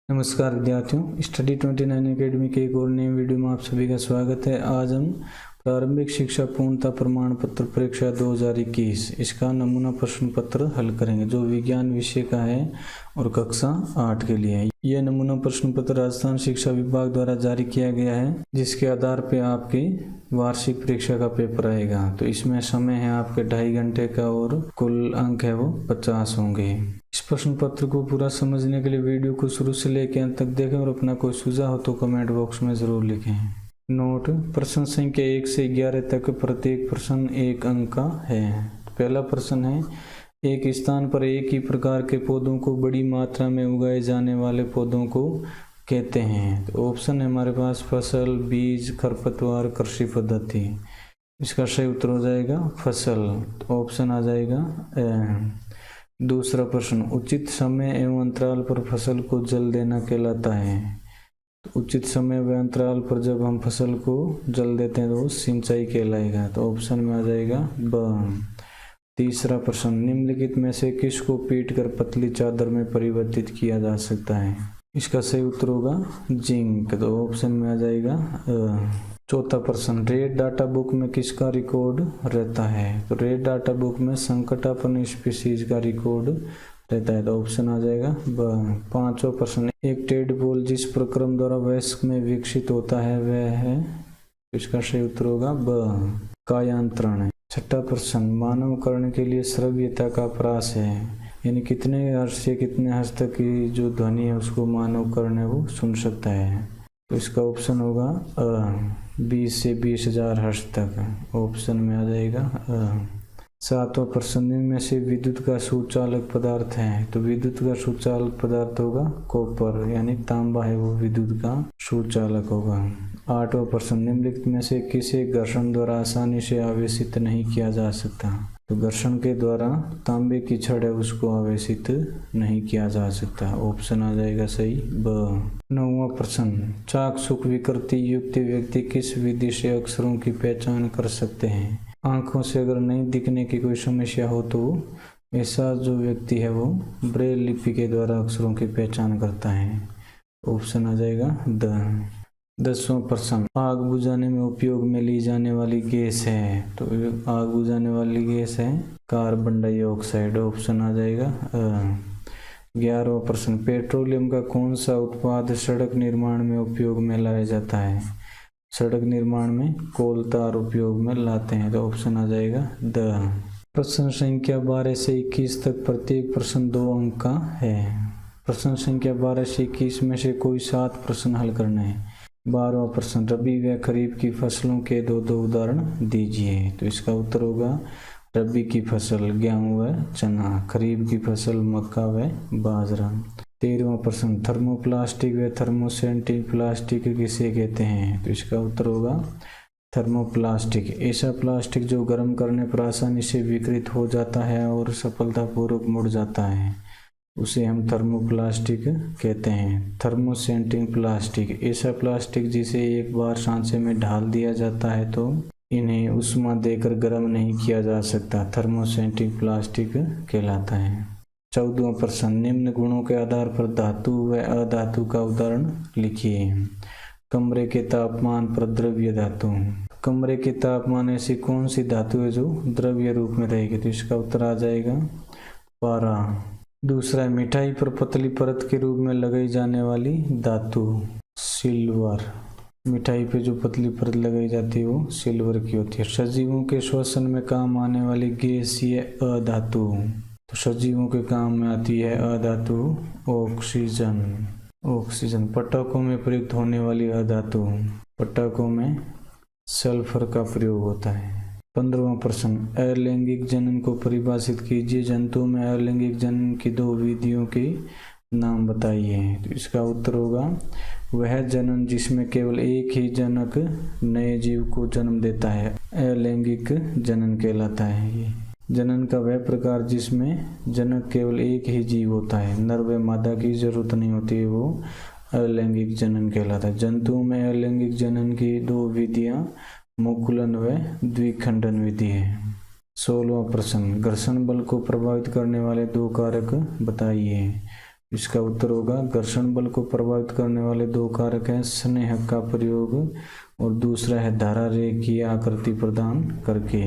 नमस्कार विद्यार्थियों, study 29 academy के एक और नए वीडियो में आप सभी का स्वागत है। आज हम प्रारंभिक शिक्षा पूर्णता प्रमाण पत्र परीक्षा 2021 इसका नमूना प्रश्न पत्र हल करेंगे, जो विज्ञान विषय का है और कक्षा 8 के लिए है। यह नमूना प्रश्न पत्र राजस्थान शिक्षा विभाग द्वारा जारी किया गया है, जिसके आधार पर आपकी वार्षिक परीक्षा का पेपर आएगा। तो इसमें समय है आपके 2.5 घंटे का और कुल अंक है वो 50 होंगे। इस प्रश्न पत्र को पूरा समझने के लिए वीडियो को शुरू से लेकर अंत तक देखें और अपना कोई सुझाव हो तो कमेंट बॉक्स में जरूर लिखें। नोट: प्रश्न संख्या 1 से 11 तक प्रत्येक प्रश्न 1 अंक का है। पहला प्रश्न है, एक स्थान पर एक ही प्रकार के पौधों को बड़ी मात्रा में उगाए जाने वाले पौधों को कहते हैं। तो ऑप्शन है हमारे पास फसल, बीज, खरपतवार, कृषि पद्धति। इसका सही उत्तर हो जाएगा फसल। तो ऑप्शन आ जाएगा। दूसरा प्रश्न, उचित समय एवं अंतराल पर फसल को जल देना कहलाता है। तो उचित समय व अंतराल पर जब हम फसल को जल देते हैं तो सिंचाई कहलाएगा। तो ऑप्शन में आ जाएगा ब। तीसरा प्रश्न, निम्नलिखित में से किसको पीटकर पतली चादर में परिवर्तित किया जा सकता है। इसका सही उत्तर होगा जिंक। तो ऑप्शन में आ जाएगा चौथा प्रश्न, रेड डाटा बुक में किसका रिकॉर्ड रहता है। तो रेड डाटा बुक में संकटापन्न स्पीशीज का रिकॉर्ड रहता है। तो ऑप्शन आ जाएगा ब। पांचवा प्रश्न, एक टेडपोल जिस प्रक्रम द्वारा वयस्क में विकसित होता है वह है। इसका सही उत्तर होगा ब, कायांतरण। छठा प्रश्न, मानव कर्ण के लिए श्रव्यता का प्रास है, यानी कितने हर्ष से कितने हर्ष तक की जो ध्वनि है उसको मानव कर्ण है वो सुन सकता है। तो इसका ऑप्शन होगा 20 से 20,000 हर्ट्ज तक। ऑप्शन में आ जाएगा। सातवां प्रश्न, में से विद्युत का सुचालक पदार्थ है। तो विद्युत का सुचालक पदार्थ होगा कॉपर, यानी तांबा है वो विद्युत का सुचालक होगा। आठवां प्रश्न, निम्नलिखित में से किसे घर्षण द्वारा आसानी से आवेशित नहीं किया जा सकता। तो घर्षण के द्वारा तांबे की छड़ है उसको आवेशित नहीं किया जा सकता। ऑप्शन आ जाएगा सही ब। नौवां प्रश्न, चाक्षुष विकृति युक्त व्यक्ति किस विधि से अक्षरों की पहचान कर सकते हैं। आंखों से अगर नहीं दिखने की कोई समस्या हो तो ऐसा जो व्यक्ति है वो ब्रेल लिपि के द्वारा अक्षरों की पहचान करता है। ऑप्शन आ जाएगा द। 10वां प्रश्न, आग बुझाने में उपयोग में ली जाने वाली गैस है। तो आग बुझाने वाली गैस है कार्बन डाइऑक्साइड। ऑप्शन आ जाएगा 11वां प्रश्न, पेट्रोलियम का कौन सा उत्पाद सड़क निर्माण में उपयोग में लाया जाता है। सड़क निर्माण में कोल तार उपयोग में लाते हैं। तो ऑप्शन आ जाएगा द। प्रश्न संख्या 12 से 21 तक प्रत्येक प्रश्न 2 अंक का है। प्रश्न संख्या 12 से 21 में से कोई 7 प्रश्न हल करने हैं। 12वां प्रश्न, रबी व खरीफ की फसलों के 2 उदाहरण दीजिए। तो इसका उत्तर होगा रबी की फसल गेहूं व चना, खरीफ की फसल मक्का व बाजरा। 13वां प्रश्न, थर्मोप्लास्टिक व थर्मोसेंटिक प्लास्टिक किसे कहते हैं। तो इसका उत्तर होगा थर्मोप्लास्टिक। ऐसा प्लास्टिक जो गर्म करने पर आसानी से विकृत हो जाता है और सफलतापूर्वक मुड़ जाता है, उसे हम थर्मोप्लास्टिक कहते हैं। थर्मोसेंटिक प्लास्टिक, ऐसा प्लास्टिक जिसे एक बार सांचे में ढाल दिया जाता है तो इन्हें उष्मा देकर गर्म नहीं किया जा सकता, थर्मोसेंटिक प्लास्टिक कहलाता है। 14वां प्रश्न, निम्न गुणों के आधार पर धातु व अधातु का उदाहरण लिखिए। कमरे के तापमान पर द्रव्य धातु। कमरे के तापमान ऐसी कौन सी धातु है जो द्रव्य रूप में रहेगी। तो इसका उत्तर आ जाएगा पारा। दूसरा है, मिठाई पर पतली परत के रूप में लगाई जाने वाली धातु सिल्वर। मिठाई पे जो पतली परत लगाई जाती है वो सिल्वर की होती है। सजीवों के श्वसन में काम आने वाली गैस ये अधातु। तो सजीवों के काम में आती है अधातु ऑक्सीजन। ऑक्सीजन। पटाखों में प्रयुक्त होने वाली अधातु, पटाखों में सल्फर का प्रयोग होता है। 15वां प्रश्न, अलैंगिक जनन को परिभाषित कीजिए। जंतुओं में अलैंगिक जनन की 2 विधियों के नाम बताइए। तो इसका उत्तर होगा वह जनन जिसमें केवल एक ही जनक नए जीव को जन्म देता है, अलैंगिक जनन कहलाता है। ये जनन का वह प्रकार जिसमें जनक केवल एक ही जीव होता है, नर व मादा की जरूरत नहीं होती है, वो अलैंगिक जनन कहलाता है। जंतुओं में अलैंगिक जनन की 2 विधियां मुकुलन व द्विखंडन विधि है। 16वां प्रश्न, घर्षण बल को प्रभावित करने वाले 2 कारक बताइए। इसका उत्तर होगा घर्षण बल को प्रभावित करने वाले दो कारक हैं स्नेहक का प्रयोग और दूसरा है धारा रेखीय आकृति प्रदान करके।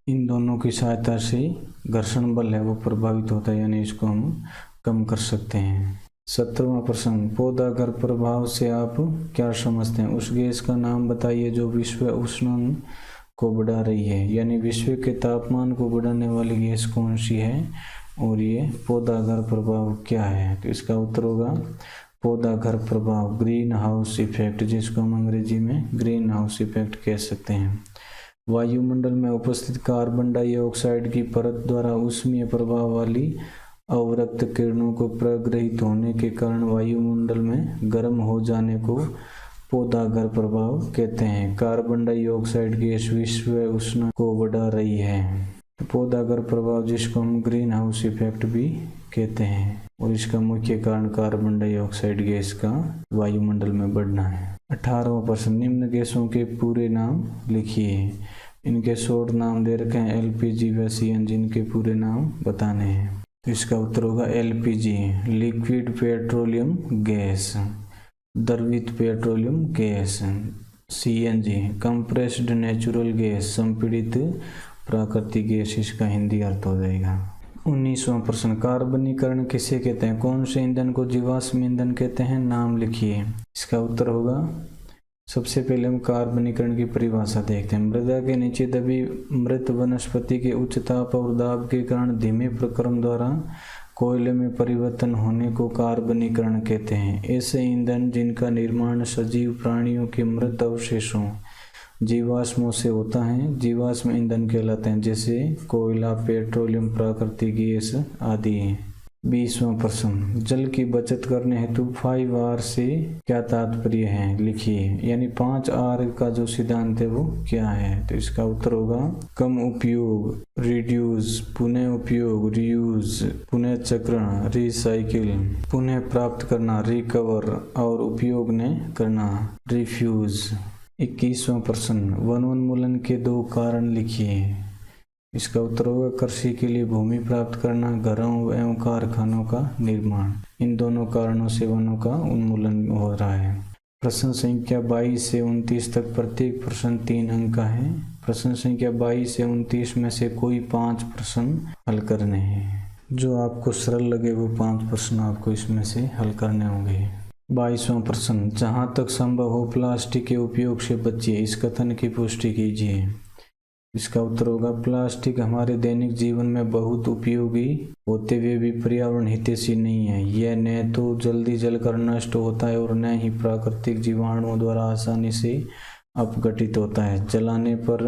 इन दोनों की सहायता से घर्षण बल है वो प्रभावित होता है, यानी इसको हम कम कर सकते हैं। 17वां प्रश्न, पौधाघर प्रभाव से आप क्या समझते हैं? उस गैस का नाम बताइए जो विश्व उष्णन को बढ़ा रही है, यानी विश्व के तापमान को बढ़ाने वाली गैस कौन सी है और ये पौधाघर प्रभाव क्या है? तो इसका उत्तर होगा पौधाघर प्रभाव, ग्रीन हाउस इफेक्ट, जिसको हम अंग्रेजी में ग्रीन हाउस इफेक्ट कह सकते हैं। वायुमंडल में उपस्थित कार्बन डाइऑक्साइड की परत द्वारा ऊष्मीय प्रभाव वाली अवरक्त किरणों को प्रग्रहित होने के कारण वायुमंडल में गर्म हो जाने को पौधाघर प्रभाव कहते हैं। कार्बन डाइऑक्साइड गैस विश्व उष्णता को बढ़ा रही है। पौधाघर प्रभाव जिसको हम ग्रीन हाउस इफेक्ट भी कहते हैं और इसका मुख्य कारण कार्बन डाइऑक्साइड गैस का वायुमंडल में बढ़ना है। 18वां प्रश्न, निम्न गैसों के पूरे नाम लिखिए। इनके शॉर्ट नाम दे रखे हैं एलपीजी व सीएनजी, इनके पूरे नाम बताने हैं। तो इसका उत्तर होगा एलपीजी लिक्विड पेट्रोलियम गैस, द्रवित petroleum gas. CNG compressed natural gas, संपीड़ित प्राकृतिक गैस, इसका हिंदी अर्थ हो जाएगा। 19वां प्रश्न, कार्बनीकरण किसे कहते हैं? कौन से ईंधन को जीवाश्म ईंधन कहते हैं? नाम लिखिए। इसका उत्तर होगा, सबसे पहले हम कार्बनीकरण की परिभाषा देखते हैं। मृदा के नीचे दबी मृत वनस्पति के उच्च ताप और दाब के कारण धीमे प्रक्रम द्वारा कोयले में परिवर्तन होने को कार्बनीकरण कहते हैं। ऐसे ईंधन जिनका निर्माण सजीव प्राणियों के मृत अवशेषों जीवाश्मों से होता है जीवाश्म ईंधन कहलाते हैं, जैसे कोयला, पेट्रोलियम, प्राकृतिक गैस आदि। 20वां प्रश्न, जल की बचत करने हेतु 5R से क्या तात्पर्य है? लिखिए, यानी 5R का जो सिद्धांत है वो क्या है? तो इसका उत्तर होगा कम उपयोग, रिड्यूस, पुनः उपयोग, रियूज, पुनः चक्रण, रिसाइकिल, पुनः प्राप्त करना, रिकवर और उपयोग न करना, रिफ्यूज। 21वां प्रश्न, वनोन्मूलन के दो कारण लिखिए। इसका उत्तर होगा कृषि के लिए भूमि प्राप्त करना, घरों एवं कारखानों का निर्माण। इन दोनों कारणों से वनों का उन्मूलन हो रहा है। प्रश्न संख्या 22 से 29 तक प्रत्येक प्रश्न 3 अंक का है। प्रश्न संख्या 22 से 29 में से कोई 5 प्रश्न हल करने हैं। जो आपको सरल लगे वो 5 प्रश्न आपको इसमें से हल करने होंगे। 22वां प्रश्न, जहाँ तक संभव हो प्लास्टिक के उपयोग से बचिए, इस कथन की पुष्टि कीजिए। इसका उत्तर होगा प्लास्टिक हमारे दैनिक जीवन में बहुत उपयोगी होते हुए भी पर्यावरण हितैषी नहीं है। यह न तो जल्दी जलकर नष्ट होता है और न ही प्राकृतिक जीवाणुओं द्वारा आसानी से अपघटित होता है। जलाने पर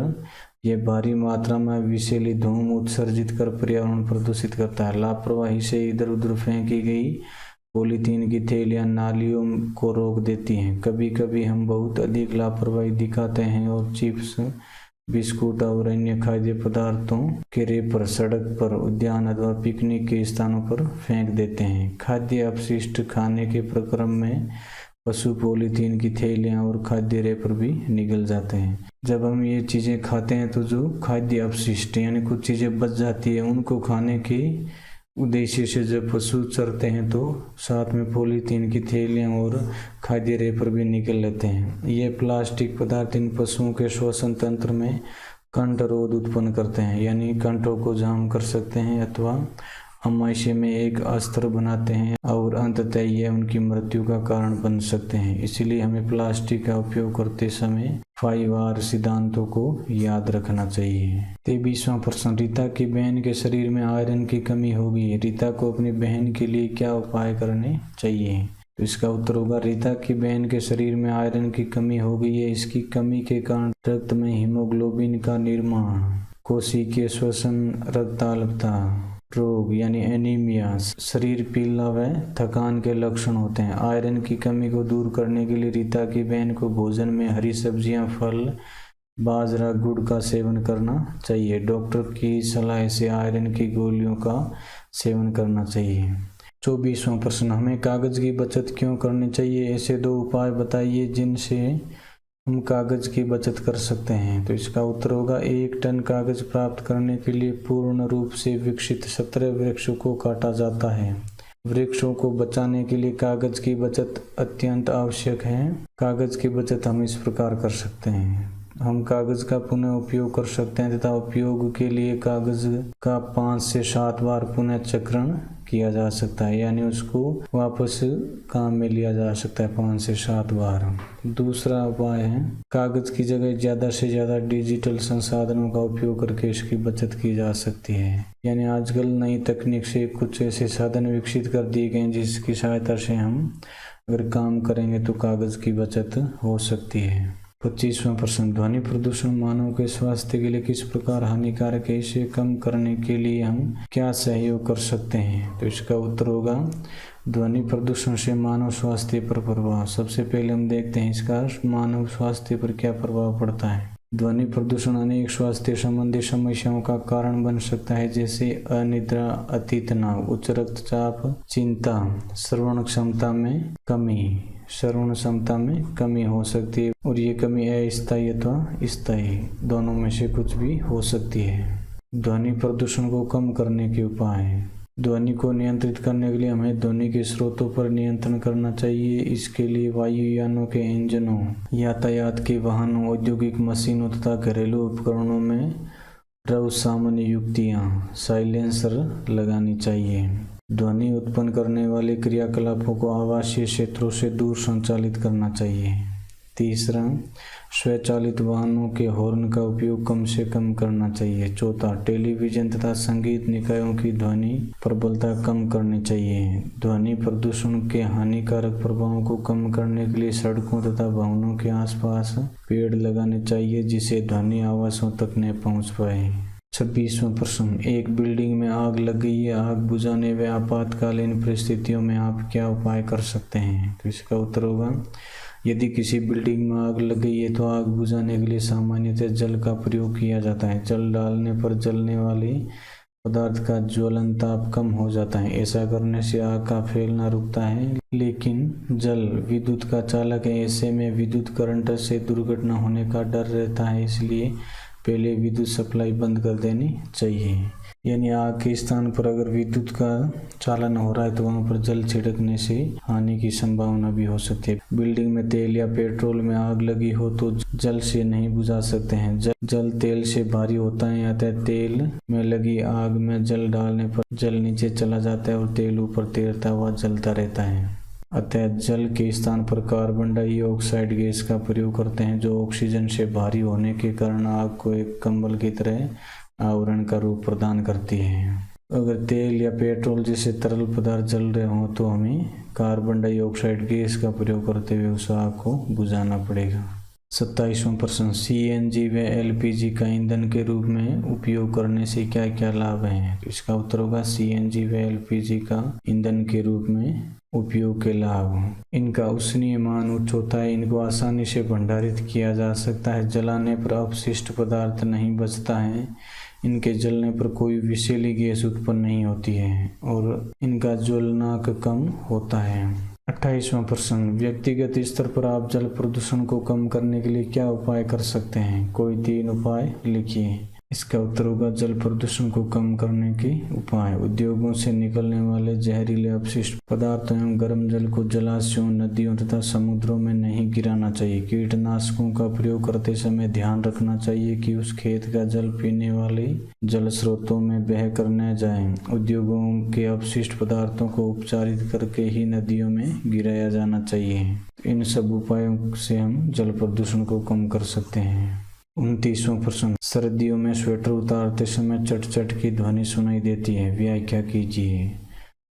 यह भारी मात्रा में विषैली धूम उत्सर्जित कर पर्यावरण प्रदूषित करता है। लापरवाही से इधर उधर फेंकी गई पॉलीथीन की थैलियाँ नालियों को रोक देती हैं। कभी कभी हम बहुत अधिक लापरवाही दिखाते हैं और चिप्स, बिस्कुट और अन्य खाद्य पदार्थों के रेपर सड़क पर, उद्यान अथवा पिकनिक के स्थानों पर फेंक देते हैं। खाद्य अपशिष्ट खाने के प्रक्रम में पशु पॉलीथीन की थैलियाँ और खाद्य रेपर भी निगल जाते हैं। जब हम ये चीज़ें खाते हैं तो जो खाद्य अपशिष्ट यानी कुछ चीज़ें बच जाती है, उनको खाने के उद्देश्य से जब पशु चरते हैं तो साथ में पॉलीथीन की थैलियाँ और खाद्य रेपर भी निकल लेते हैं। ये प्लास्टिक पदार्थ इन पशुओं के श्वसन तंत्र में कंठरोध उत्पन्न करते हैं, यानी कंठों को जाम कर सकते हैं अथवा आमाशय में एक अस्त्र बनाते हैं और अंततः ये उनकी मृत्यु का कारण बन सकते हैं। इसलिए हमें प्लास्टिक का उपयोग करते समय 5R सिद्धांतों को याद रखना चाहिए। 23वां प्रश्न, रीता की बहन के शरीर में आयरन की कमी हो गई है। रीता को अपनी बहन के लिए क्या उपाय करने चाहिए? तो इसका उत्तर होगा रीता की बहन के शरीर में आयरन की कमी हो गई है। इसकी कमी के कारण रक्त में हीमोग्लोबिन का निर्माण, कोशिकीय श्वसन, रक्ताल्पता रोग यानी एनीमिया, शरीर पीला व थकान के लक्षण होते हैं। आयरन की कमी को दूर करने के लिए रीता की बहन को भोजन में हरी सब्जियां, फल, बाजरा, गुड़ का सेवन करना चाहिए। डॉक्टर की सलाह से आयरन की गोलियों का सेवन करना चाहिए। 24वां प्रश्न, हमें कागज की बचत क्यों करनी चाहिए? ऐसे 2 उपाय बताइए जिनसे हम कागज की बचत कर सकते हैं। तो इसका उत्तर होगा 1 टन कागज प्राप्त करने के लिए पूर्ण रूप से विकसित 17 वृक्षों को काटा जाता है। वृक्षों को बचाने के लिए कागज की बचत अत्यंत आवश्यक है। कागज की बचत हम इस प्रकार कर सकते हैं। हम कागज का पुनः उपयोग कर सकते हैं तथा उपयोग के लिए कागज का 5 से 7 बार पुनः चक्रण किया जा सकता है, यानी उसको वापस काम में लिया जा सकता है 5 से 7 बार। दूसरा उपाय है कागज की जगह ज़्यादा से ज़्यादा डिजिटल संसाधनों का उपयोग करके इसकी बचत की जा सकती है। यानी आजकल नई तकनीक से कुछ ऐसे साधन विकसित कर दिए गए हैं जिसकी सहायता से हम अगर काम करेंगे तो कागज की बचत हो सकती है। 25वां प्रश्न, ध्वनि प्रदूषण मानव के स्वास्थ्य के लिए किस प्रकार हानिकारक है? इसे कम करने के लिए हम क्या सहयोग कर सकते हैं? तो इसका उत्तर होगा ध्वनि प्रदूषण से मानव स्वास्थ्य पर प्रभाव। सबसे पहले हम देखते हैं इसका मानव स्वास्थ्य पर क्या प्रभाव पड़ता है। ध्वनि प्रदूषण अनेक स्वास्थ्य संबंधी समस्याओं का कारण बन सकता है, जैसे अनिद्रा, अति तनाव, उच्च रक्तचाप, चिंता, श्रवण क्षमता में कमी हो सकती है और ये कमी अस्थायी अथवा स्थायी दोनों में से कुछ भी हो सकती है। ध्वनि प्रदूषण को कम करने के उपाय। ध्वनि को नियंत्रित करने के लिए हमें ध्वनि के स्रोतों पर नियंत्रण करना चाहिए। इसके लिए वायुयानों के इंजनों, यातायात के वाहनों, औद्योगिक मशीनों तथा घरेलू उपकरणों में सामान्य युक्तियाँ साइलेंसर लगानी चाहिए। ध्वनि उत्पन्न करने वाले क्रियाकलापों को आवासीय क्षेत्रों से दूर संचालित करना चाहिए। तीसरा, स्वचालित वाहनों के हॉर्न का उपयोग कम से कम करना चाहिए। चौथा, टेलीविजन तथा संगीत निकायों की ध्वनि प्रबलता कम करनी चाहिए। ध्वनि प्रदूषण के हानिकारक प्रभावों को कम करने के लिए सड़कों तथा भवनों के आसपास पेड़ लगाने चाहिए जिससे ध्वनि आवासों तक न पहुंच पाए। 26वां प्रश्न, एक बिल्डिंग में आग लग गई है। आग बुझाने व आपातकालीन परिस्थितियों में आप क्या उपाय कर सकते हैं? तो इसका उत्तर होगा यदि किसी बिल्डिंग में आग लग गई है तो आग बुझाने के लिए सामान्यतः जल का प्रयोग किया जाता है। जल डालने पर जलने वाले पदार्थ का ज्वलन ताप कम हो जाता है। ऐसा करने से आग का फैलना रुकता है, लेकिन जल विद्युत का चालक है, ऐसे में विद्युत करंट से दुर्घटना होने का डर रहता है, इसलिए पहले विद्युत सप्लाई बंद कर देनी चाहिए। यानी आग के स्थान पर अगर विद्युत का चालन हो रहा है तो वहां पर जल छिड़कने से हानि की संभावना भी हो सकती है। बिल्डिंग में तेल या पेट्रोल में आग लगी हो तो जल से नहीं बुझा सकते हैं। जल तेल से भारी होता है, अतः तेल में लगी आग में जल डालने पर जल नीचे चला जाता है और तेल ऊपर तैरता हुआ जलता रहता है। अतः जल के स्थान पर कार्बन डाइऑक्साइड गैस का प्रयोग करते हैं जो ऑक्सीजन से भारी होने के कारण आग को एक कंबल की तरह आवरण का रूप प्रदान करती है। अगर तेल या पेट्रोल जैसे तरल पदार्थ जल रहे हों तो हमें कार्बन डाइऑक्साइड गैस का प्रयोग करते हुए उस आग को बुझाना पड़ेगा। 27वां प्रश्न, सीएनजी व एलपीजी का ईंधन के रूप में उपयोग करने से क्या क्या लाभ हैं? तो इसका उत्तर होगा सीएनजी व एलपीजी का ईंधन के रूप में उपयोग के लाभ। इनका उष्णीय मान उच्च होता है, इनको आसानी से भंडारित किया जा सकता है, जलाने पर अपशिष्ट पदार्थ नहीं बचता है, इनके जलने पर कोई विषैली गैस उत्पन्न नहीं होती है और इनका ज्वलनांक कम होता है। 28वां प्रश्न, व्यक्तिगत स्तर पर आप जल प्रदूषण को कम करने के लिए क्या उपाय कर सकते हैं? कोई 3 उपाय लिखिए। इसका उत्तर होगा जल प्रदूषण को कम करने के उपाय। उद्योगों से निकलने वाले जहरीले अपशिष्ट पदार्थों एवं गर्म जल को जलाशयों, नदियों तथा समुद्रों में नहीं गिराना चाहिए। कीटनाशकों का प्रयोग करते समय ध्यान रखना चाहिए कि उस खेत का जल पीने वाले जल स्रोतों में बह कर न जाए। उद्योगों के अपशिष्ट पदार्थों को उपचारित करके ही नदियों में गिराया जाना चाहिए। इन सब उपायों से हम जल प्रदूषण को कम कर सकते हैं। 29वां प्रश्न, सर्दियों में स्वेटर उतारते समय चट चट की ध्वनि सुनाई देती है, व्याख्या कीजिए।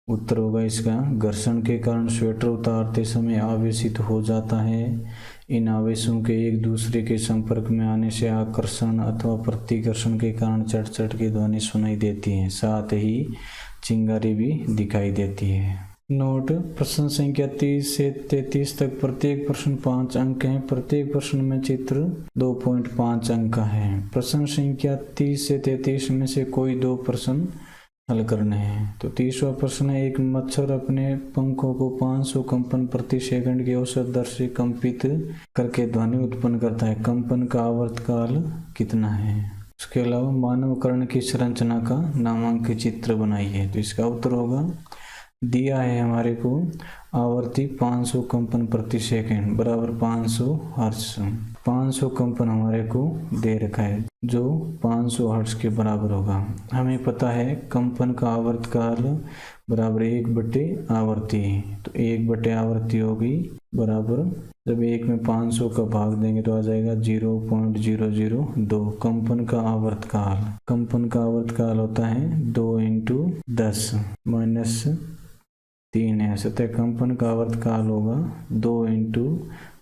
उत्तर होगा इसका घर्षण के कारण स्वेटर उतारते समय आवेशित हो जाता है। इन आवेशों के एक दूसरे के संपर्क में आने से आकर्षण अथवा प्रतिकर्षण के कारण चट चट की ध्वनि सुनाई देती है, साथ ही चिंगारी भी दिखाई देती है। नोट, प्रश्न संख्या 30 से 33 तक प्रत्येक प्रश्न 5 अंक हैं। प्रत्येक प्रश्न में चित्र 2.5 अंक का है। प्रश्न संख्या 30 से 33 में से कोई 2 प्रश्न हल करने हैं। तो 30वां प्रश्न है, एक मच्छर अपने पंखों को 500 कंपन प्रति सेकंड की औसत दर से कंपित करके ध्वनि उत्पन्न करता है। कंपन का आवर्तकाल कितना है? उसके अलावा मानव कर्ण की संरचना का नामांकित चित्र बनाइए। तो इसका उत्तर होगा दिया है हमारे को आवर्ती 500 कंपन प्रति सेकंड बराबर 500 हर्ट्ज। 500 कंपन हमारे को दे रखा है जो 500 हर्ट्ज के बराबर होगा। हमें पता है कंपन का आवर्तकाल बराबर 1/आवृत्ति, तो 1/आवृत्ति होगी बराबर, जब 1 में 500 का भाग देंगे तो आ जाएगा 0.002। कंपन का आवर्तकाल, कंपन का आवर्तकाल होता है 2 × 10 - 3 है, अतः कंपन का आवर्तकाल होगा 2 ×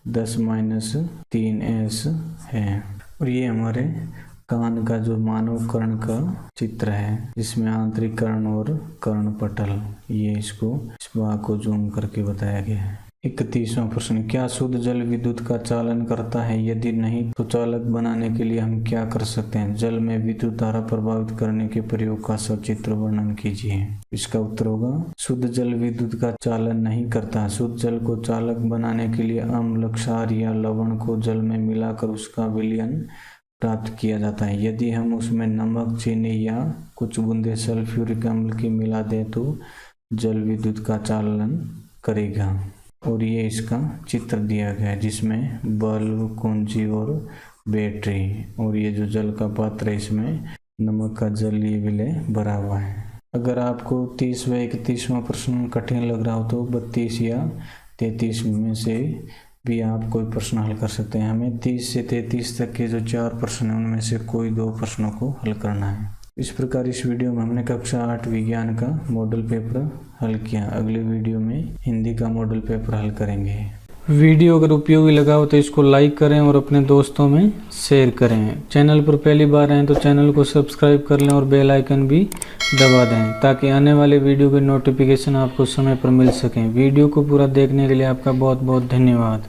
10 - 3 s है। और ये हमारे कान का जो मानव कर्ण का चित्र है जिसमें आंतरिक कर्ण और कर्णपटल, ये इसको इस भाग को जूम करके बताया गया है। 31वां प्रश्न, क्या शुद्ध जल विद्युत का चालन करता है? यदि नहीं तो चालक बनाने के लिए हम क्या कर सकते हैं? जल में विद्युत धारा प्रभावित करने के प्रयोग का सचित्र वर्णन कीजिए। इसका उत्तर होगा शुद्ध जल विद्युत का चालन नहीं करता। शुद्ध जल को चालक बनाने के लिए अम्ल, क्षार या लवण को जल में मिलाकर उसका विलयन प्राप्त किया जाता है। यदि हम उसमें नमक, चीनी या कुछ बूंदे सल्फ्यूरिक अम्ल की मिला दें तो जल विद्युत का चालन करेगा। और ये इसका चित्र दिया गया है जिसमें बल्ब, कुंजी और बैटरी, और ये जो जल का पात्र है इसमें नमक का जल ये विलय भरा हुआ है। अगर आपको 30 व 31वां प्रश्न कठिन लग रहा हो तो 32 या 33 में से भी आप कोई प्रश्न हल कर सकते हैं। हमें 30 से 33 तक के जो 4 प्रश्न हैं उनमें से कोई 2 प्रश्नों को हल करना है। इस प्रकार इस वीडियो में हमने कक्षा 8 विज्ञान का मॉडल पेपर हल किया। अगले वीडियो में हिंदी का मॉडल पेपर हल करेंगे। वीडियो अगर उपयोगी लगा हो तो इसको लाइक करें और अपने दोस्तों में शेयर करें। चैनल पर पहली बार आए तो चैनल को सब्सक्राइब कर लें और बेल आइकन भी दबा दें ताकि आने वाले वीडियो के नोटिफिकेशन आपको समय पर मिल सकें। वीडियो को पूरा देखने के लिए आपका बहुत बहुत धन्यवाद।